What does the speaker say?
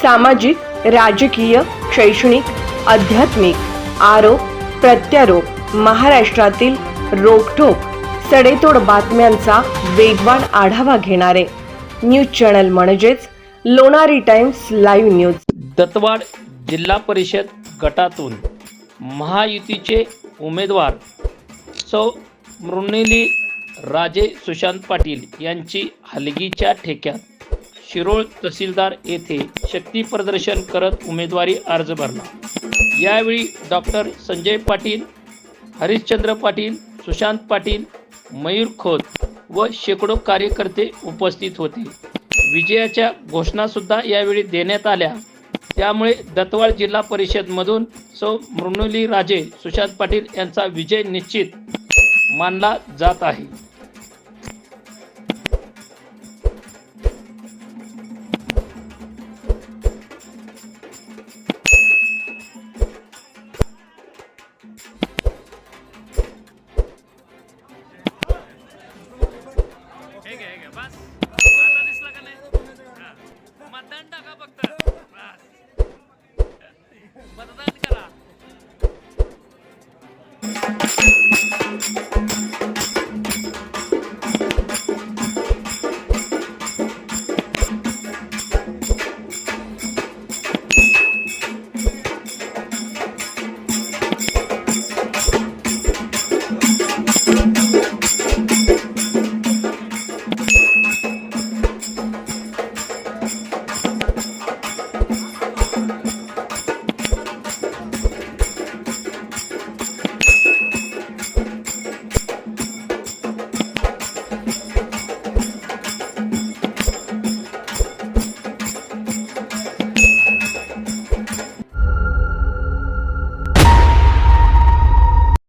सामाजिक, राजकीय, शैक्षणिक, आध्यात्मिक, आरोप प्रत्यारोप, महाराष्ट्रातील रोखठोक सडेतोड बातम्यांचा वेगवान आढावा घेणारे न्यूज चॅनल म्हणजेच Lonari times live news. Dattawad जिल्हा परिषद गटातून महायुतीचे उमेदवार सौ मृणिली राजे सुशांत पाटील यांची हलगीच्या ठेक्यात शिरोळ तहसीलदार येथे शक्ती प्रदर्शन करत उमेदवारी अर्ज भरला। यावेळी डॉक्टर संजय पाटील, हरिश्चंद्र पाटील, सुशांत पाटील, मयूर खोत व शेकडो कार्यकर्ते उपस्थित होते। विजयाच्या घोषणा सुद्धा यावेळी देण्यात आल्या। त्यामुळे दत्तवाड जिल्हा परिषदमधून सौ मृणिली राजे सुशांत पाटील यांचा विजय निश्चित मानला जात आहे। बस आता दिसला का नाही? मतदान टाका फक्त बस। मतदान